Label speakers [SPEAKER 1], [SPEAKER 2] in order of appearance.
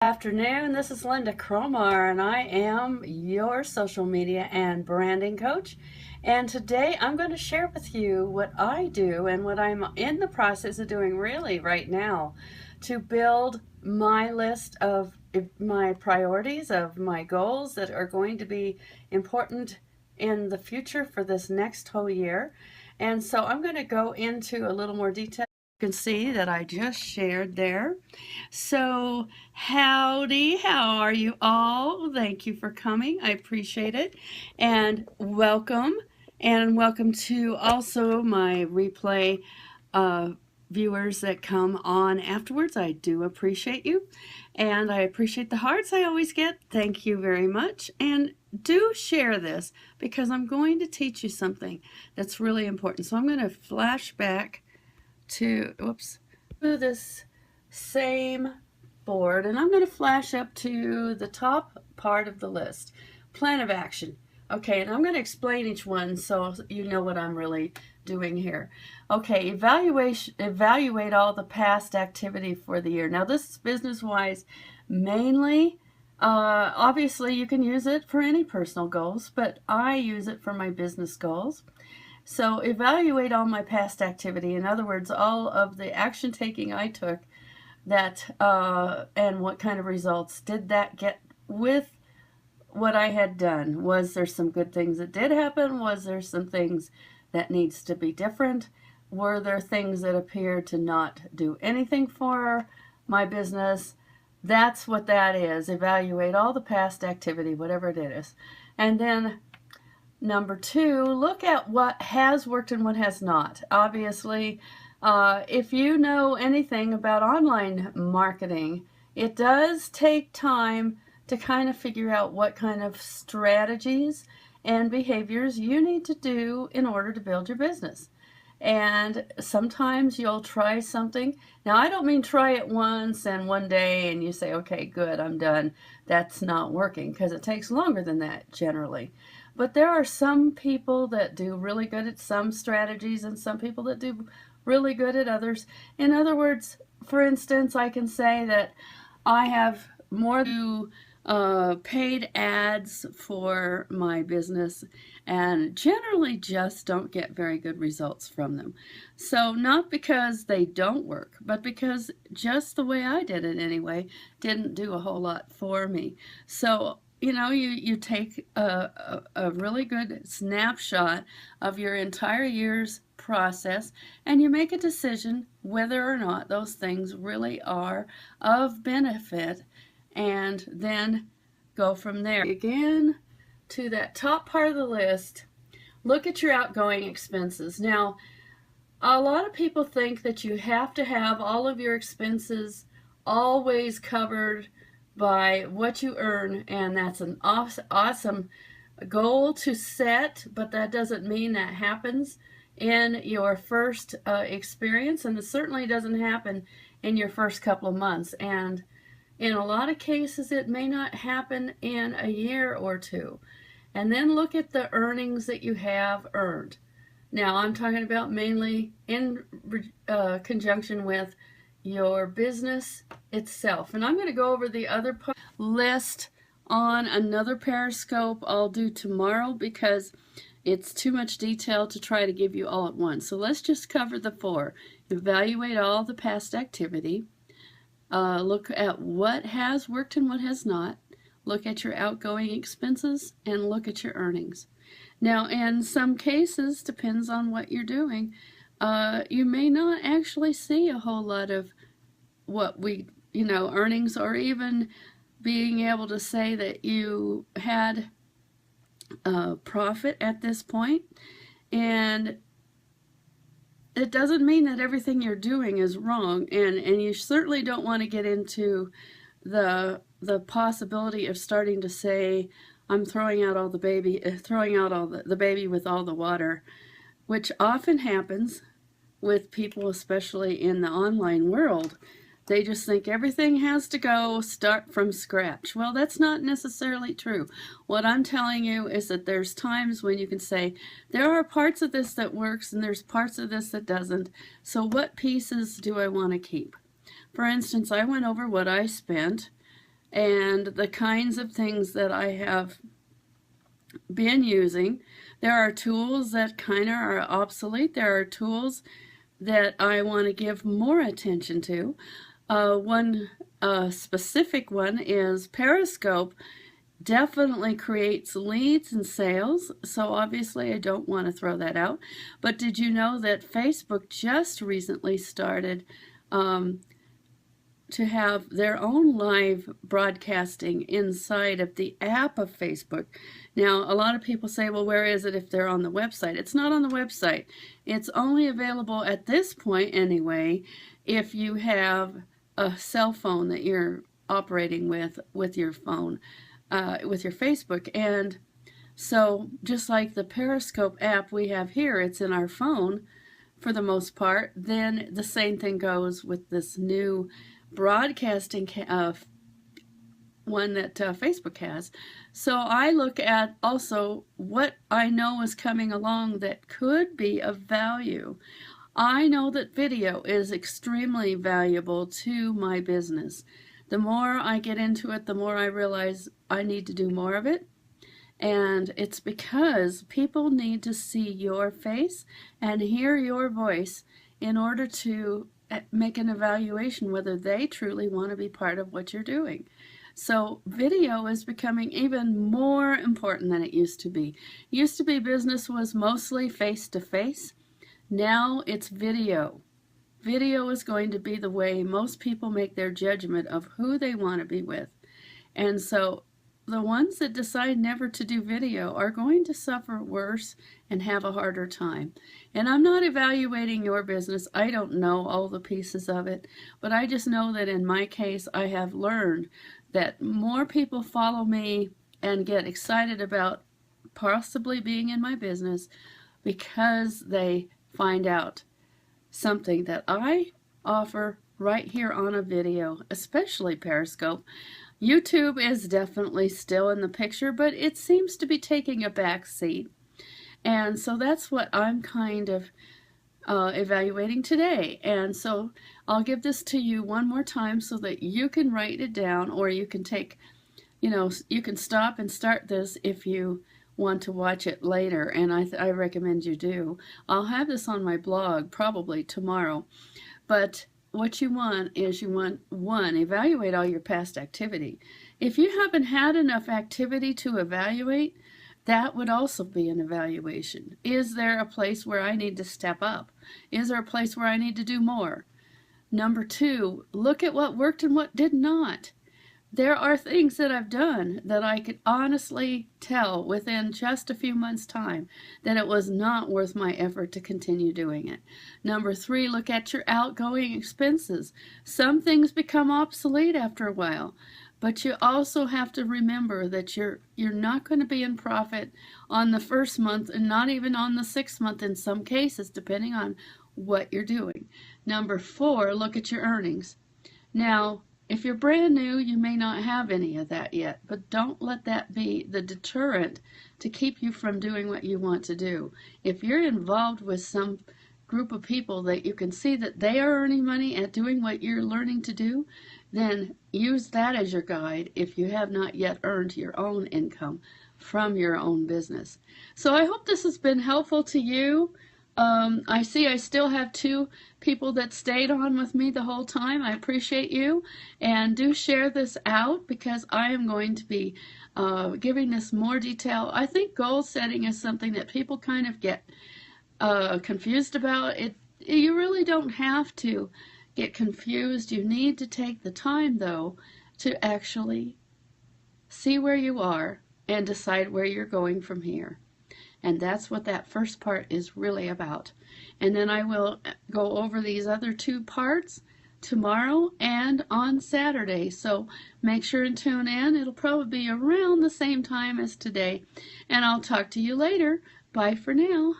[SPEAKER 1] Afternoon, this is Lynda Cromar, and I am your social media and branding coach. And today I'm going to share with you what I do and what I'm in the process of doing really right now to build my list of my priorities, of my goals that are going to be important in the future for this next whole year. And so I'm going to go into a little more detail. You can see that I just shared there. So, howdy, how are you all? Thank you for coming. I appreciate it. And welcome. And welcome to also my replay uh, viewers that come on afterwards. I do appreciate you. And I appreciate the hearts I always get. Thank you very much. And do share this because I'm going to teach you something that's really important. So, I'm going to flash back to this same board, and I'm going to flash up to the top part of the list, plan of action. Okay, and I'm going to explain each one so you know what I'm really doing here. Okay, evaluate all the past activity for the year. Now this is business wise mainly. Obviously you can use it for any personal goals, but I use it for my business goals. So evaluate all my past activity. In other words, all of the action taking I took that and what kind of results did that get with what I had done. Was there some good things that did happen? Was there some things that needs to be different? Were there things that appeared to not do anything for my business? That's what that is. Evaluate all the past activity, whatever it is. And then number two, look at what has worked and what has not. Obviously, if you know anything about online marketing, it does take time to kind of figure out what kind of strategies and behaviors you need to do in order to build your business. And sometimes you'll try something. Now, I don't mean try it once and one day and you say, okay, good, I'm done. That's not working, because it takes longer than that generally. But there are some people that do really good at some strategies and some people that do really good at others. In other words, for instance, I can say that I have more than paid ads for my business and generally just don't get very good results from them. So not because they don't work, but because just the way I did it anyway didn't do a whole lot for me. So you take a really good snapshot of your entire year's process and you make a decision whether or not those things really are of benefit, and then go from there. Again, to that top part of the list, look at your outgoing expenses. Now, a lot of people think that you have to have all of your expenses always covered by what you earn, and that's an awesome goal to set, but that doesn't mean that happens in your first experience, and it certainly doesn't happen in your first couple of months. And in a lot of cases, it may not happen in a year or two. And then look at the earnings that you have earned. Now, I'm talking about mainly in conjunction with your business itself. And I'm going to go over the other list on another Periscope I'll do tomorrow because it's too much detail to try to give you all at once. So let's just cover the four. Evaluate all the past activity. Look at what has worked and what has not. Look at your outgoing expenses and look at your earnings. Now, in some cases, depends on what you're doing, you may not actually see a whole lot of earnings, or even being able to say that you had a profit at this point. And it doesn't mean that everything you're doing is wrong, and you certainly don't want to get into the possibility of starting to say, I'm throwing out the baby with all the water, which often happens with people, especially in the online world. They just think everything has to start from scratch. Well, that's not necessarily true. What I'm telling you is that there's times when you can say, there are parts of this that works and there's parts of this that doesn't. So what pieces do I want to keep? For instance, I went over what I spent and the kinds of things that I have been using. There are tools that kind of are obsolete. There are tools that I want to give more attention to. One specific one is Periscope. Definitely creates leads and sales, so obviously I don't want to throw that out. But did you know that Facebook just recently started to have their own live broadcasting inside of the app of Facebook? Now, a lot of people say, well, where is it if they're on the website? It's not on the website. It's only available at this point anyway if you have a cell phone that you're operating with your phone, with your Facebook. And so just like the Periscope app we have here, it's in our phone for the most part, then the same thing goes with this new broadcasting one that Facebook has. So I look at also what I know is coming along that could be of value. I know that video is extremely valuable to my business. The more I get into it, the more I realize I need to do more of it. And it's because people need to see your face and hear your voice in order to make an evaluation whether they truly want to be part of what you're doing. So video is becoming even more important than it used to be. Used to be business was mostly face-to-face. Now it's video. Video is going to be the way most people make their judgment of who they want to be with. And so the ones that decide never to do video are going to suffer worse and have a harder time. And I'm not evaluating your business. I don't know all the pieces of it, but I just know that in my case, I have learned that more people follow me and get excited about possibly being in my business because they find out something that I offer right here on a video, especially Periscope. YouTube is definitely still in the picture, but it seems to be taking a back seat. And so that's what I'm kind of evaluating today. And so I'll give this to you one more time so that you can write it down, or you can take, you can stop and start this if you want to watch it later, and I recommend you do. I'll have this on my blog probably tomorrow. But what you want is one, evaluate all your past activity. If you haven't had enough activity to evaluate, that would also be an evaluation. Is there a place where I need to step up? Is there a place where I need to do more? Number two, look at what worked and what did not. There are things that I've done that I could honestly tell within just a few months' time that it was not worth my effort to continue doing it. Number three, look at your outgoing expenses. Some things become obsolete after a while, but you also have to remember that you're not going to be in profit on the first month and not even on the 6th month in some cases, depending on what you're doing. Number four, look at your earnings. Now, if you're brand new, you may not have any of that yet, but don't let that be the deterrent to keep you from doing what you want to do. If you're involved with some group of people that you can see that they are earning money at doing what you're learning to do, then use that as your guide if you have not yet earned your own income from your own business. So I hope this has been helpful to you. I see I still have 2 people that stayed on with me the whole time. I appreciate you, and do share this out because I am going to be giving this more detail. I think goal setting is something that people kind of get confused about. You really don't have to get confused. You need to take the time, though, to actually see where you are and decide where you're going from here. And that's what that first part is really about. And then I will go over these other 2 parts tomorrow and on Saturday. So make sure and tune in. It'll probably be around the same time as today. And I'll talk to you later. Bye for now.